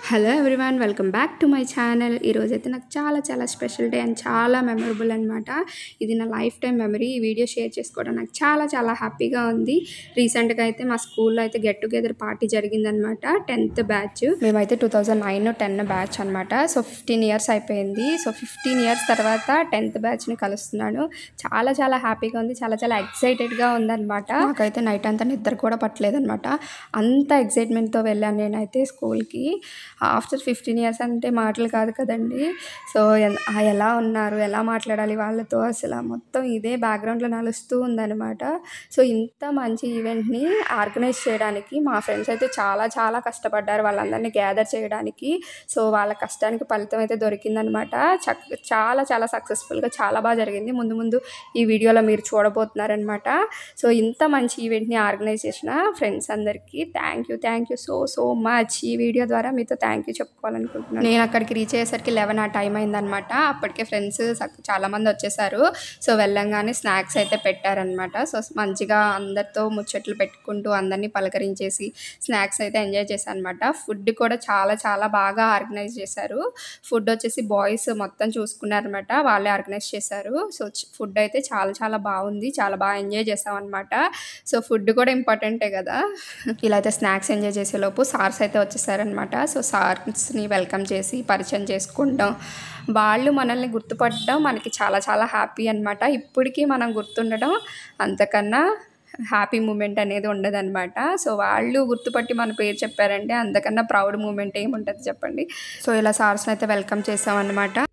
Hello everyone, welcome back to my channel. ఈరోజైతే నాకు చాలా స్పెషల్ డే అండ్ చాలా మెమరబుల్ అనమాట. ఇది నా లైఫ్ టైం మెమరీ. ఈ వీడియో షేర్ చేసుకోవడం నాకు చాలా హ్యాపీగా ఉంది. రీసెంట్గా అయితే మా స్కూల్లో అయితే గెట్ టుగెదర్ పార్టీ జరిగిందనమాట. 10th batch. మేమైతే 2009-10 బ్యాచ్ అనమాట. సో 15 ఇయర్స్ అయిపోయింది. సో 15 ఇయర్స్ తర్వాత 10th బ్యాచ్ని కలుస్తున్నాను. చాలా హ్యాపీగా ఉంది. చాలా ఎక్సైటెడ్గా ఉందన్నమాట. నాకైతే నైట్ అంతా నిద్ర కూడా పట్టలేదనమాట. అంత ఎక్సైట్మెంట్తో వెళ్ళాను నేనైతే స్కూల్కి. ఆఫ్టర్ 15 ఇయర్స్ అంటే మాటలు కాదు కదండి. సో ఎలా ఉన్నారు, ఎలా మాట్లాడాలి వాళ్ళతో, అసలు మొత్తం ఇదే బ్యాక్గ్రౌండ్లో నడుస్తూ ఉందన్నమాట. సో ఇంత మంచి ఈవెంట్ని ఆర్గనైజ్ చేయడానికి మా ఫ్రెండ్స్ అయితే చాలా కష్టపడ్డారు, వాళ్ళందరినీ గ్యాదర్ చేయడానికి. సో వాళ్ళ కష్టానికి ఫలితం అయితే దొరికిందనమాట. చాలా సక్సెస్ఫుల్గా చాలా బాగా జరిగింది. ముందు ఈ వీడియోలో మీరు చూడబోతున్నారనమాట. సో ఇంత మంచి ఈవెంట్ని ఆర్గనైజ్ చేసిన ఫ్రెండ్స్ అందరికీ థ్యాంక్ యూ సో మచ్. ఈ వీడియో ద్వారా మీతో థ్యాంక్ యూ చెప్పుకోవాలనుకుంటున్నాను. నేను అక్కడికి రీచ్ అయ్యేసరికి 11 ఆ టైం అయిందనమాట. అప్పటికే ఫ్రెండ్స్ చాలామంది వచ్చేసారు. సో వెళ్ళంగానే స్నాక్స్ అయితే పెట్టారనమాట. సో మంచిగా అందరితో ముచ్చట్లు పెట్టుకుంటూ అందరినీ పలకరించేసి స్నాక్స్ అయితే ఎంజాయ్ చేశాను అనమాట. ఫుడ్ కూడా చాలా బాగా ఆర్గనైజ్ చేశారు. ఫుడ్ వచ్చేసి బాయ్స్ మొత్తం చూసుకున్నారనమాట, వాళ్ళే ఆర్గనైజ్ చేశారు. సో ఫుడ్ అయితే చాలా బాగుంది, చాలా బాగా ఎంజాయ్ చేసాం అనమాట. సో ఫుడ్ కూడా ఇంపార్టెంటే కదా. ఇలా అయితే స్నాక్స్ ఎంజాయ్ చేసేలోపు సార్స్ అయితే వచ్చేసారనమాట. సో సార్స్ని వెల్కమ్ చేసి పరిచయం చేసుకుంటాం. వాళ్ళు మనల్ని గుర్తుపట్టడం మనకి చాలా హ్యాపీ అనమాట. ఇప్పటికీ మనం గుర్తుండడం అంతకన్నా హ్యాపీ మూమెంట్ అనేది ఉండదన్నమాట. సో వాళ్ళు గుర్తుపట్టి మన పేరు చెప్పారంటే అంతకన్నా ప్రౌడ్ మూమెంట్ ఏముంటుంది చెప్పండి. సో ఇలా సార్స్ని అయితే వెల్కమ్ చేసామన్నమాట.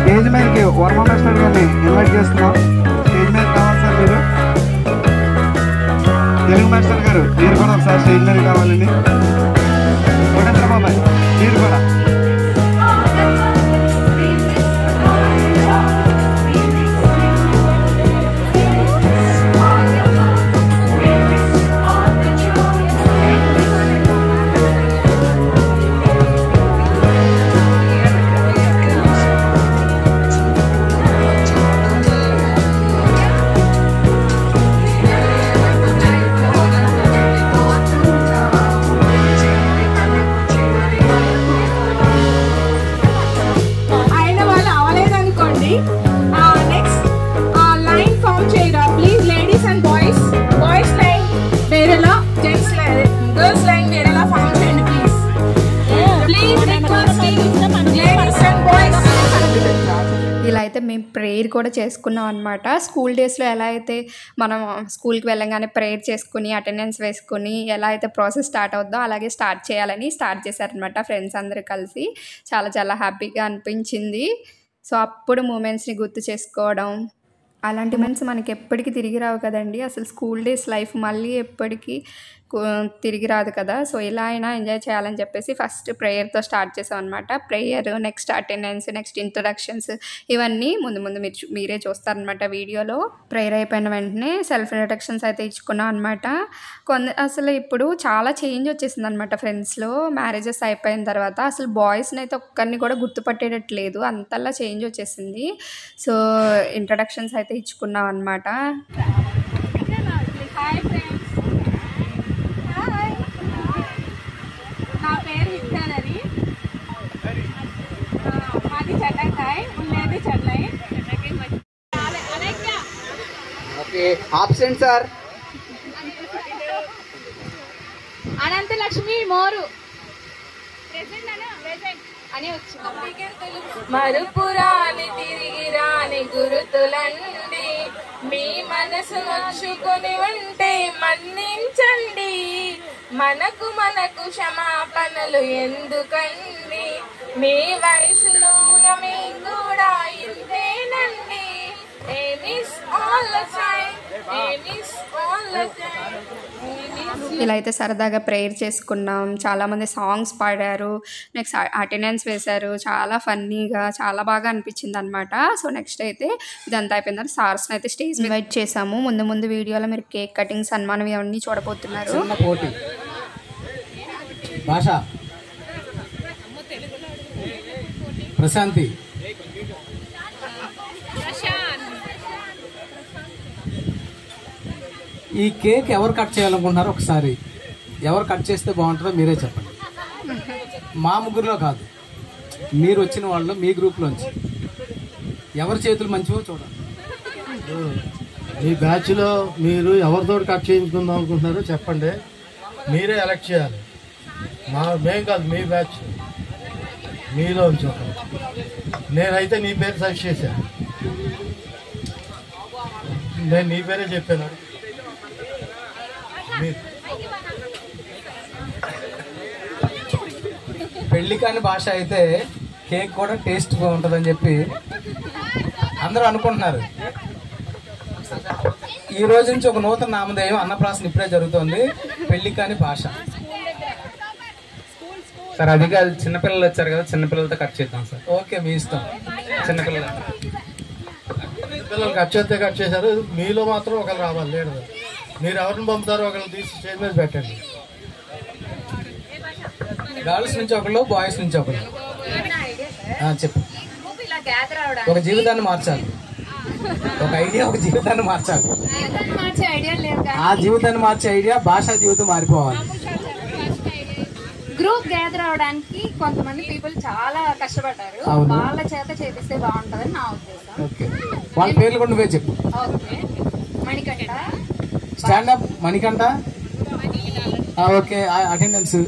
స్టేజ్ మీదకి వర్మ మాస్టర్ గారిని ఇన్వైట్ చేస్తున్నాం. స్టేజ్ మీద కావాలి సార్ మీరు. తెలుగు మాస్టర్ గారు మీరు కూడా ఒకసారి స్టేజ్ మీద కావాలండి. కోటేంద్ర బాబాయ్ మీరు కూడా. ఇలా అయితే మేము ప్రేయర్ కూడా చేసుకున్నాం అనమాట. స్కూల్ డేస్లో ఎలా అయితే మనం స్కూల్కి వెళ్ళంగానే ప్రేయర్ చేసుకుని అటెండెన్స్ వేసుకుని ఎలా అయితే ప్రాసెస్ స్టార్ట్ అవుద్దో అలాగే స్టార్ట్ చేయాలని స్టార్ట్ చేశారనమాట ఫ్రెండ్స్ అందరూ కలిసి. చాలా హ్యాపీగా అనిపించింది. సో అప్పుడు మూమెంట్స్ని గుర్తు చేసుకోవడం, అలాంటి మూమెంట్స్ మనకి ఎప్పటికీ తిరిగి రావు కదండి. అసలు స్కూల్ డేస్ లైఫ్ మళ్ళీ ఎప్పటికీ తిరిగి రాదు కదా. సో ఇలా అయినా ఎంజాయ్ చేయాలని చెప్పేసి ఫస్ట్ ప్రేయర్తో స్టార్ట్ చేసాం అనమాట. Prayer, next attendance, next introductions ఇవన్నీ ముందు మీరే చూస్తారనమాట వీడియోలో. ప్రేయర్ అయిపోయిన వెంటనే సెల్ఫ్ ఇంట్రొడక్షన్స్ అయితే ఇచ్చుకున్నాం అనమాట. అసలు ఇప్పుడు చాలా చేంజ్ వచ్చేసింది అనమాట ఫ్రెండ్స్లో. మ్యారేజెస్ అయిపోయిన తర్వాత అసలు బాయ్స్ని అయితే ఒక్కరిని కూడా గుర్తుపట్టేటట్లేదు, అంతలా చేంజ్ వచ్చేసింది. సో ఇంట్రొడక్షన్స్ అయితే ఇచ్చుకున్నాం అనమాట. హాయ్ ఫ్రెండ్స్, హాయ్, నా పేరు విక్టరీ, మాది చట్టంకాయ్, ఉండేది చెట్లై. Okay, absent sir. అనంతలక్ష్మి మోరు అని వచ్చింది. మరుపురాని తిరిగి రాని గురుతులండి, మీ మనసు నొచ్చుకొని ఉంటే మన్నించండి, మనకు క్షమాపణలు ఎందుకండి, మీ వయసులో మేము కూడా ఇంతేనండి. ఇలా అయితే సరదాగా ప్రేయర్ చేసుకున్నాం. చాలామంది సాంగ్స్ పాడారు, నెక్స్ట్ అటెండెన్స్ వేశారు. చాలా ఫన్నీగా చాలా బాగా అనిపించింది అనమాట. సో నెక్స్ట్ అయితే ఇదంతా అయిపోయిన తర్వాత సార్స్ని అయితే స్టేజ్ ఇన్వైట్ చేసాము. ముందు వీడియోలో మీరు కేక్ కటింగ్, సన్మానం ఇవన్నీ చూడబోతున్నారు. భాష, ప్రశాంతి, ఈ కేక్ ఎవరు కట్ చేయాలనుకుంటున్నారో ఒకసారి ఎవరు కట్ చేస్తే బాగుంటుందో మీరే చెప్పండి. మా ముగ్గురులో కాదు, మీరు వచ్చిన వాళ్ళు మీ గ్రూప్లోంచి ఎవరి చేతులు మంచివో చూడండి. మీ బ్యాచ్లో మీరు ఎవరితో కట్ చేయించుకుందాం అనుకుంటున్నారో చెప్పండి, మీరే ఎలక్ట్ చేయాలి. మేం కాదు, మీ బ్యాచ్ మీలో ఉంచండి. నేనైతే నీ పేరు సజెస్ట్ చేశాను, నేను నీ పేరే చెప్పాను. పెళ్లి కాని భాష అయితే కేక్ కూడా టేస్ట్గా ఉంటుందని చెప్పి అందరూ అనుకుంటున్నారు. ఈ రోజు నుంచి ఒక నూతన నామధేయం అన్నప్రాసన ఇప్పుడే జరుగుతోంది, పెళ్లి కాని భాష. సార్ అది కాదు, చిన్నపిల్లలు వచ్చారు కదా, చిన్నపిల్లలతో కట్ చేద్దాం సార్. ఓకే, మీ ఇష్టం. చిన్నపిల్లలు పిల్లలు కట్ చేస్తే కట్ చేశారు, మీలో మాత్రం ఒకరు రావాలి. లేదు, మీరు ఎవరిని పంపుతారో ఒకరిని తీసి స్టేజ్ మీద పెట్టండి. గర్ల్స్ నుంచి ఒకళ్ళు, బాయ్స్ నుంచి ఒకళ్ళు. చెప్పు. ఒక జీవితాన్ని మార్చాలి, ఒక ఐడియా, ఒక జీవితాన్ని మార్చాలి. ఆ జీవితాన్ని మార్చే ఐడియా భాషా జీవితం మారిపోవాలి. గ్రూప్ గ్యాదర్ అవడానికి కొంతమంది పీపుల్ చాలా కష్టపడ్డారు, వాళ్ళ చేత చేపిస్తే బాగుంటుందని నా ఉద్దేశం. ఓకే, వాళ్ళ పేర్లు కూడా నువ్వే చెప్పు. Okay, Manikanta, stand up Manikanta. Okay, attendance.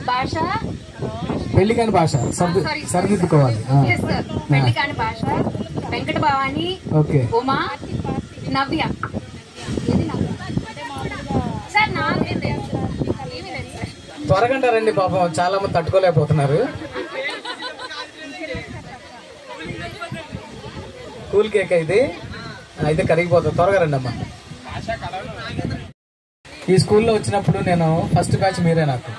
Basha, పెళ్లి కాని భాష సరిదిద్దుకోవాలి. పెళ్లి కాని భాష, వెంకట భవాని, ఓకే, ఉమా, నవ్య. సార్ త్వరగా రండి, పాపం చాలా మంది తట్టుకోలేకపోతున్నారు. కూల్ కేక్ అయితే కరిగిపోతుంది. త్వరగా రండి అమ్మా. ఈ స్కూల్లో వచ్చినప్పుడు నేను ఫస్ట్ బ్యాచ్ మీరే నాకు.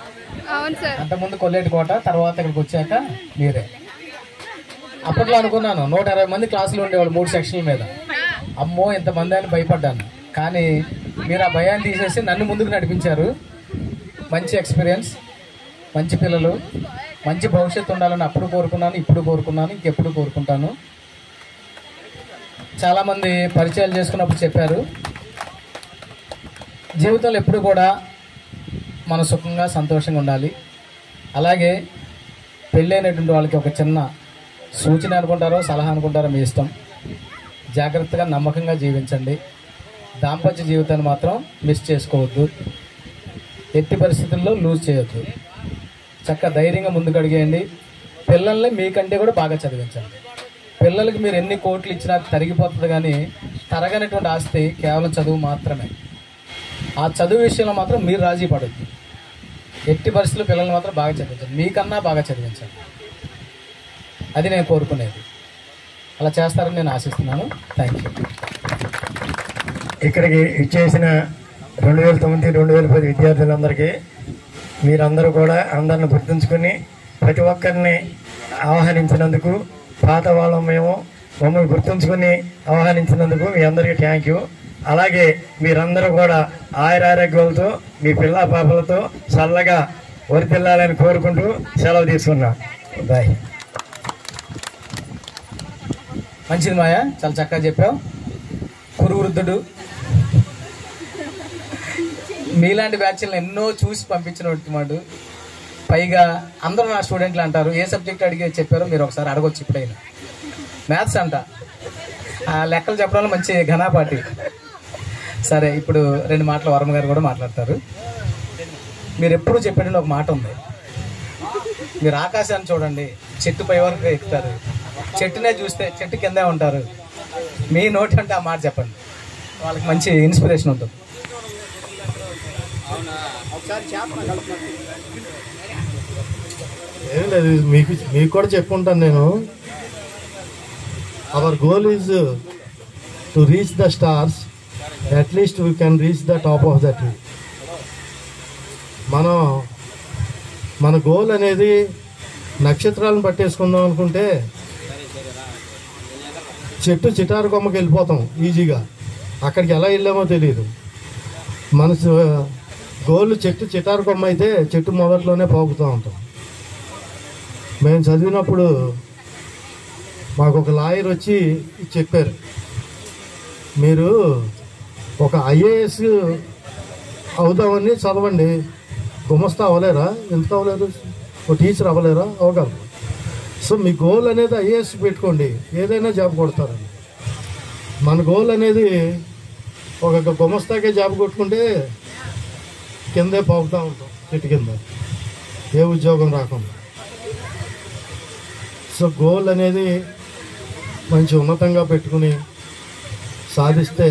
అంతకుముందు కొల్లేటి కోట, తర్వాత ఇక్కడికి వచ్చాక మీరే. అప్పట్లో అనుకున్నాను 120 మంది క్లాసులు ఉండేవాళ్ళు 3 సెక్షన్ల మీద. అమ్మో ఇంతమంది అని భయపడ్డాను. కానీ మీరు ఆ భయాన్ని తీసేసి నన్ను ముందుకు నడిపించారు. మంచి ఎక్స్పీరియన్స్, మంచి పిల్లలు, మంచి భవిష్యత్తు ఉండాలని అప్పుడు కోరుకున్నాను, ఇప్పుడు కోరుకున్నాను, ఇంకెప్పుడు కోరుకుంటాను. చాలామంది పరిచయాలు చేసుకున్నప్పుడు చెప్పారు, జీవితంలో ఎప్పుడు కూడా మన సుఖంగా సంతోషంగా ఉండాలి. అలాగే పెళ్ళైనటువంటి వాళ్ళకి ఒక చిన్న సూచన అనుకుంటారో సలహా అనుకుంటారో మీ ఇష్టం. జాగ్రత్తగా నమ్మకంగా జీవించండి. దాంపత్య జీవితాన్ని మాత్రం మిస్ చేసుకోవద్దు. ఎట్టి పరిస్థితుల్లో లూజ్ చేయొద్దు. చక్కగా ధైర్యంగా ముందుకు అడిగేయండి. పిల్లల్ని మీకంటే కూడా బాగా చదివించండి. పిల్లలకి మీరు ఎన్ని కోట్లు ఇచ్చినా తరిగిపోతుంది, కానీ తరగనటువంటి ఆస్తి కేవలం చదువు మాత్రమే. ఆ చదువు విషయంలో మాత్రం మీరు రాజీ పడద్దు. ఎట్టి పరిస్థితుల్లో పిల్లల్ని మాత్రం బాగా చదివించండి, మీకన్నా బాగా చదివించండి. అది నేను కోరుకునేది. అలా చేస్తారని నేను ఆశిస్తున్నాను. Thank you. ఇక్కడికి ఇచ్చేసిన 2009, 2010 విద్యార్థులందరికీ మీరందరూ కూడా అందరిని గుర్తుంచుకొని ప్రతి ఒక్కరిని ఆహ్వానించినందుకు, పాత వాళ్ళం మేము మమ్మల్ని గుర్తుంచుకొని ఆహ్వానించినందుకు మీ అందరికీ థ్యాంక్ యూ. అలాగే మీరందరూ కూడా ఆయురారోగ్యాలతో మీ పిల్ల పాపలతో చల్లగా వర్ధిల్లాలని కోరుకుంటూ సెలవు తీసుకున్నా. బాయ్. మంచిది మాయా, చాలా చక్కగా చెప్పావు. కురువృద్ధుడు మీలాంటి బ్యాచ్లను ఎన్నో చూసి పంపించినట్టు మాడు. పైగా అందరూ నా స్టూడెంట్లు అంటారు, ఏ సబ్జెక్ట్ అడిగి చెప్పారో మీరు ఒకసారి అడగొచ్చు. ఇప్పుడైనా మ్యాథ్స్ అంట, ఆ లెక్కలు చెప్పడంలో మంచి ఘనాపాటి. సరే, ఇప్పుడు 2 మాటలు వర్మ గారు కూడా మాట్లాడతారు. మీరు ఎప్పుడూ చెప్పేటప్పుడు ఒక మాట ఉంది, మీరు ఆకాశాన్ని చూడండి, చెట్టు పై వరకు ఎక్కుతారు, చెట్టునే చూస్తే చెట్టు కిందే ఉంటారు. మీ నోటి అంటే ఆ మాట చెప్పండి, వాళ్ళకి మంచి ఇన్స్పిరేషన్ ఉంటుంది. ఏం లేదు, మీకు కూడా చెప్పుకుంటాను నేను. Hour goal is to reach the stars, at least we can reach the top of the tree. మన గోల్ అనేది నక్షత్రాలను పట్టేసుకుందాం అనుకుంటే చెట్టు చిటారు కొమ్మకి వెళ్ళిపోతాం ఈజీగా. అక్కడికి ఎలా వెళ్ళామో తెలియదు. మన గోల్ చెట్టు చిటారు కొమ్మ అయితే చెట్టు మొదట్లోనే పోగుతూ ఉంటాం. మేము చదివినప్పుడు మాకు ఒక లాయర్ వచ్చి చెప్పారు, మీరు ఒక ఐఏఎస్ అవుదామని చదవండి, గుమస్తా అవ్వలేరా? ఎంత అవ్వలేరు? ఒక టీచర్ అవ్వలేరా? అవ్వగలరు. సో మీ గోల్ అనేది ఐఏఎస్ పెట్టుకోండి, ఏదైనా జాబ్ కొడతారండి. మన గోల్ అనేది ఒక గుమస్తాకే జాబ్ కొట్టుకుంటే కిందే పోగుతూ ఉంటాం చెట్టు కింద, ఏ ఉద్యోగం రాకుండా. సో గోల్ అనేది మంచి ఉన్నతంగా పెట్టుకుని సాధిస్తే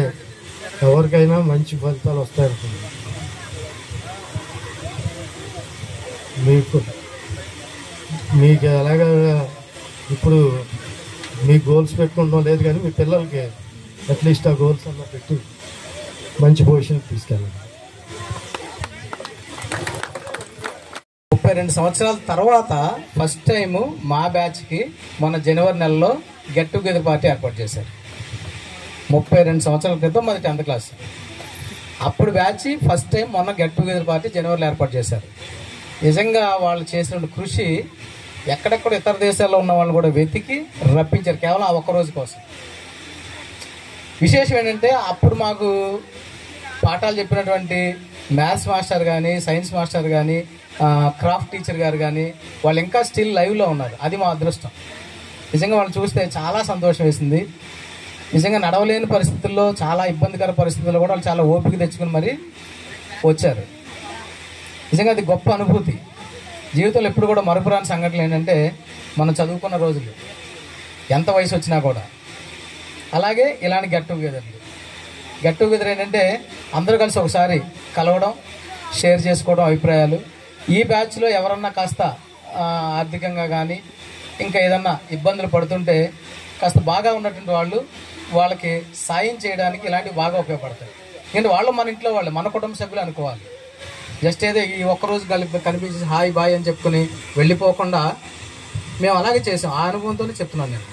ఎవరికైనా మంచి ఫలితాలు వస్తాయనుకుంది. మీకు ఎలాగా ఇప్పుడు మీ గోల్స్ పెట్టుకుంటాం లేదు, కానీ మీ పిల్లలకి అట్లీస్ట్ ఆ గోల్స్ అన్న పెట్టి మంచి పొజిషన్కి తీసుకెళ్ళండి. 32 సంవత్సరాల తర్వాత ఫస్ట్ టైం మా బ్యాచ్కి మొన్న జనవరి నెలలో గెట్ టుగెదర్ పార్టీ ఏర్పాటు చేశారు. 32 సంవత్సరాల క్రితం మాది 10th క్లాస్. అప్పుడు బ్యాచ్ ఫస్ట్ టైం మొన్న గెట్ టుగెదర్ పార్టీ జనవరిలో ఏర్పాటు చేశారు. నిజంగా వాళ్ళు చేసిన కృషి ఎక్కడెక్కడ ఇతర దేశాల్లో ఉన్న వాళ్ళు కూడా వెతికి రప్పించారు, కేవలం ఆ ఒక్కరోజు కోసం. విశేషం ఏంటంటే అప్పుడు మాకు పాఠాలు చెప్పినటువంటి మ్యాథ్స్ మాస్టర్ కానీ, సైన్స్ మాస్టర్ కానీ, క్రాఫ్ట్ టీచర్ గారు కానీ వాళ్ళు ఇంకా స్టిల్ లైవ్లో ఉన్నారు. అది మా అదృష్టం. నిజంగా వాళ్ళు చూస్తే చాలా సంతోషం వేసింది. నిజంగా నడవలేని పరిస్థితుల్లో, చాలా ఇబ్బందికర పరిస్థితుల్లో కూడా వాళ్ళు చాలా ఓపిక తెచ్చుకుని మరి వచ్చారు. నిజంగా అది గొప్ప అనుభూతి. జీవితంలో ఎప్పుడు కూడా మరపురాని సంఘటనలు ఏంటంటే మనం చదువుకున్న రోజులు, ఎంత వయసు వచ్చినా కూడా. అలాగే ఇలాంటి గెట్ టుగెదర్ ఏంటంటే అందరూ కలిసి ఒకసారి కలవడం, షేర్ చేసుకోవడం అభిప్రాయాలు. ఈ బ్యాచ్లో ఎవరన్నా కాస్త ఆర్థికంగా కానీ ఇంకా ఏదన్నా ఇబ్బందులు పడుతుంటే కాస్త బాగా ఉన్నటువంటి వాళ్ళకి సాయం చేయడానికి ఇలాంటివి బాగా ఉపయోగపడతాయి. ఎందుకంటే వాళ్ళు మన ఇంట్లో వాళ్ళు, మన కుటుంబ సభ్యులు అనుకోవాలి. జస్ట్ ఏదో ఈ ఒక్కరోజు కనిపించి హాయ్ బాయ్ అని చెప్పుకొని వెళ్ళిపోకుండా మేము అలాగే చేసాం. ఆ అనుభవంతోనే చెప్తున్నాను నేను.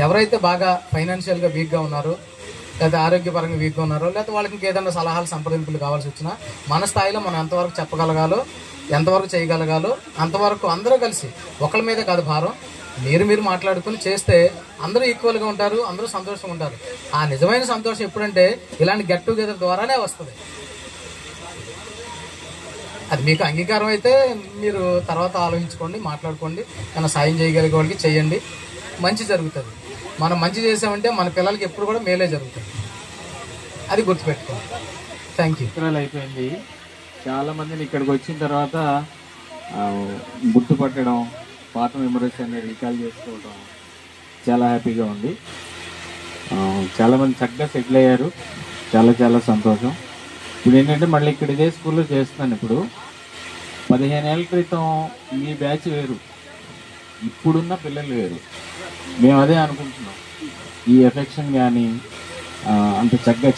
ఎవరైతే బాగా ఫైనాన్షియల్గా వీక్గా ఉన్నారో, లేదా ఆరోగ్యపరంగా వీక్గా ఉన్నారో, లేకపోతే వాళ్ళకి ఇంకేదైనా సలహాలు సంప్రదింపులు కావాల్సి వచ్చినా మన స్థాయిలో మనం ఎంతవరకు చెప్పగలగాలో, ఎంతవరకు చేయగలగాలో అంతవరకు అందరూ కలిసి, ఒకళ్ళ మీదే కాదు భారం, మీరు మాట్లాడుకుని చేస్తే అందరూ ఈక్వల్గా ఉంటారు, అందరూ సంతోషంగా ఉంటారు. ఆ నిజమైన సంతోషం ఎప్పుడంటే ఇలాంటి గెట్ టుగెదర్ ద్వారానే వస్తుంది. అది మీకు అంగీకారం అయితే మీరు తర్వాత ఆలోచించుకోండి, మాట్లాడుకోండి. కానీ సాయం చేయగలిగే వాళ్ళకి చేయండి, మంచి జరుగుతుంది. మనం మంచి చేసామంటే మన పిల్లలకి ఎప్పుడు కూడా మేలే జరుగుతుంది. అది గుర్తుపెట్టుకోండి. Thank you. అయిపోయింది. చాలామందిని ఇక్కడికి వచ్చిన తర్వాత గుర్తుపట్టడం, పాత మెమరీస్ అన్ని రీకాల్ చేసుకోవడం చాలా హ్యాపీగా ఉంది. చాలామంది చక్కగా సెటిల్ అయ్యారు, చాలా సంతోషం. ఇప్పుడు ఏంటంటే మళ్ళీ ఇక్కడ ఇదే స్కూల్లో చేస్తున్నాను. ఇప్పుడు 15 ఏళ్ళ క్రితం మీ బ్యాచ్ వేరు, ఇప్పుడున్న పిల్లలు వేరు. మేము అదే అనుకుంటున్నాం. ఈ ఎఫెక్షన్ కానీ, అంత చక్కగా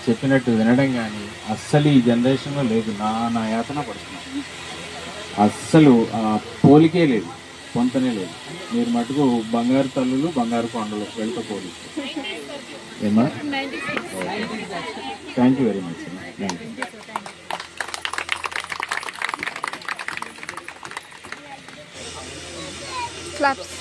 చెప్పినట్టు వినడం కానీ అస్సలు ఈ జనరేషన్లో లేదు. నా యాతన పడుతున్నాను. అస్సలు పోలికే లేదు, పొంతనే లేదు. మీరు మటుకు బంగారు తల్లులు, బంగారు కొండలు వెళ్తా పోలి. ఏమా? Thank you very much. Thank you. Claps.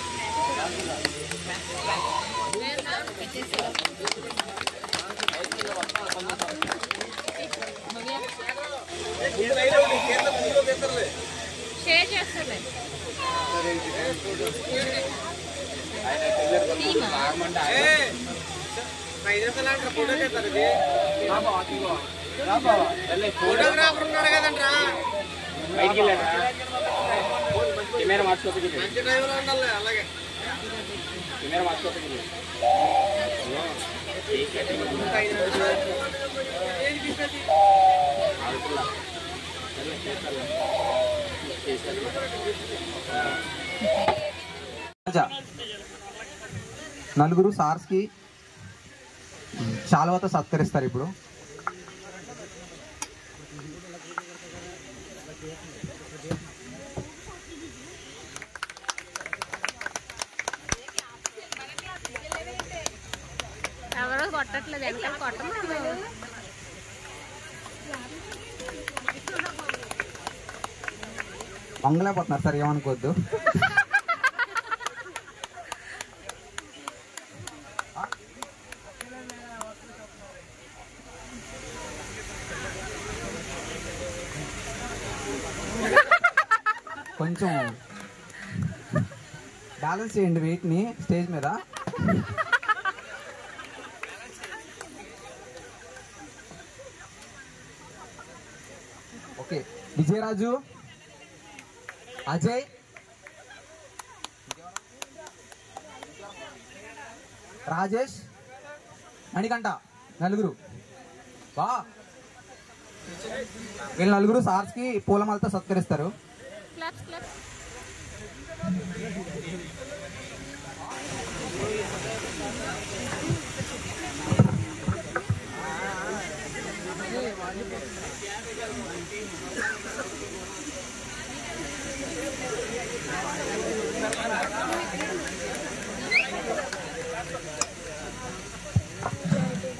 Share చేస్తలే ఫోటోగ్రాఫర్ ఉన్నాడు కదంట్రా, కెమెరా మార్చుకోకపోతే మంచి టైంలో ఉండాలి. అలాగే కెమెరా మార్చుకోకపోతే నలుగురు సార్స్కి శాలువాతో సత్కరిస్తారు. ఇప్పుడు ఎవరో కొట్టట్లేదు, వెనకాల కొట్టలేదు. వంగలేకపోతున్నారు సార్, ఏమనుకోవద్దు. కొంచెం బ్యాలెన్స్ చేయండి వెయిట్ని స్టేజ్ మీద. ఓకే, విజయరాజు, అజయ్, రాజేష్, మణికంఠ, నలుగురు. బా, వీళ్ళు నలుగురు సార్స్కి పూలమాలతో సత్కరిస్తారు.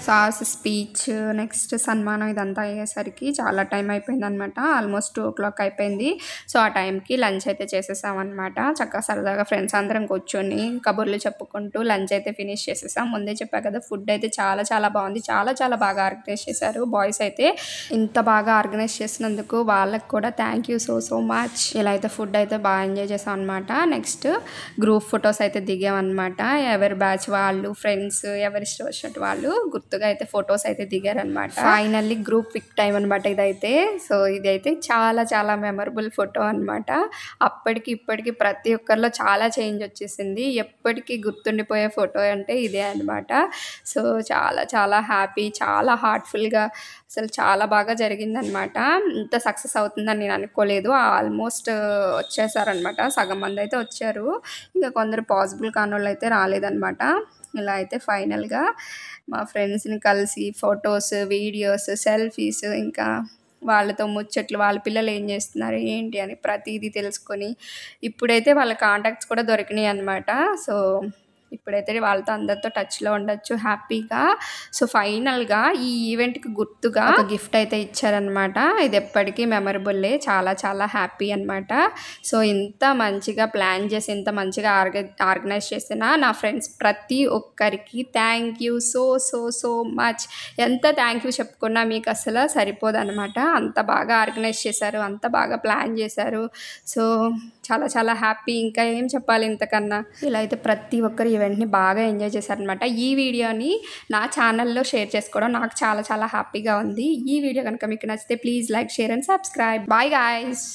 సార్స్ స్పీచ్, నెక్స్ట్ సన్మానం ఇదంతా అయ్యేసరికి చాలా టైం అయిపోయిందనమాట. ఆల్మోస్ట్ 2 o'clock అయిపోయింది. సో ఆ టైంకి లంచ్ అయితే చేసేసామన్నమాట. చక్కగా సరదాగా ఫ్రెండ్స్ అందరం కూర్చొని కబుర్లు చెప్పుకుంటూ లంచ్ అయితే ఫినిష్ చేసేసాం. ముందే చెప్పా కదా, ఫుడ్ అయితే చాలా చాలా బాగుంది. చాలా చాలా బాగా ఆర్గనైజ్ చేశారు బాయ్స్ అయితే. ఇంత బాగా ఆర్గనైజ్ చేసినందుకు వాళ్ళకి కూడా థ్యాంక్ యూ సో మచ్. ఇలా అయితే ఫుడ్ అయితే బాగా ఎంజాయ్ చేసాం అనమాట. నెక్స్ట్ గ్రూప్ ఫొటోస్ అయితే దిగామన్నమాట. ఎవరి బ్యాచ్ వాళ్ళు, ఫ్రెండ్స్ ఎవరి ఇష్టం వచ్చినట్టు వాళ్ళు గుర్తుగా అయితే ఫొటోస్ అయితే దిగారనమాట. ఫైనల్లీ గ్రూప్ పిక్ టైం అనమాట ఇదైతే. సో ఇదైతే చాలా చాలా మెమరబుల్ ఫోటో అనమాట. అప్పటికి ఇప్పటికి ప్రతి ఒక్కరిలో చాలా చేంజ్ వచ్చేసింది. ఎప్పటికీ గుర్తుండిపోయే ఫోటో అంటే ఇదే అనమాట. సో చాలా చాలా హ్యాపీ, చాలా హార్ట్ఫుల్గా, అసలు చాలా బాగా జరిగిందనమాట. ఇంత సక్సెస్ అవుతుందని నేను అనుకోలేదు. ఆల్మోస్ట్ వచ్చేసారనమాట, సగం మంది అయితే వచ్చారు. ఇంకా కొందరు పాసిబుల్ కాని వాళ్ళు అయితే రాలేదనమాట. ఇలా అయితే ఫైనల్గా మా ఫ్రెండ్స్ని కలిసి ఫొటోస్, వీడియోస్, సెల్ఫీస్, ఇంకా వాళ్ళతో ముచ్చట్లు, వాళ్ళ పిల్లలు ఏం చేస్తున్నారు ఏంటి అని ప్రతిదీ తెలుసుకొని ఇప్పుడైతే వాళ్ళ కాంటాక్ట్స్ కూడా దొరికినాయి అనమాట. సో ఇప్పుడైతే వాళ్ళతో అందరితో టచ్లో ఉండొచ్చు హ్యాపీగా. సో ఫైనల్గా ఈ ఈవెంట్కి గుర్తుగా ఒక గిఫ్ట్ అయితే ఇచ్చారనమాట. ఇది ఎప్పటికీ మెమరబుల్లే. చాలా చాలా హ్యాపీ అనమాట. సో ఇంత మంచిగా ప్లాన్ చేసి, ఇంత మంచిగా ఆర్గనైజ్ చేసిన నా ఫ్రెండ్స్ ప్రతి ఒక్కరికి థ్యాంక్ యూ సో మచ్. ఎంత థ్యాంక్ యూ చెప్పుకున్నా మీకు అసలు సరిపోదన్నమాట. అంత బాగా ఆర్గనైజ్ చేశారు, అంత బాగా ప్లాన్ చేశారు. సో చాలా చాలా హ్యాపీ. ఇంకా ఏం చెప్పాలి ఇంతకన్నా. ఇలా అయితే ప్రతి ఒక్కరు ఈవెంట్ని బాగా ఎంజాయ్ చేశారనమాట. ఈ వీడియోని నా ఛానల్లో షేర్ చేసుకోవడం నాకు చాలా చాలా హ్యాపీగా ఉంది. ఈ వీడియో కనుక మీకు నచ్చితే please like, share and subscribe. Bye guys.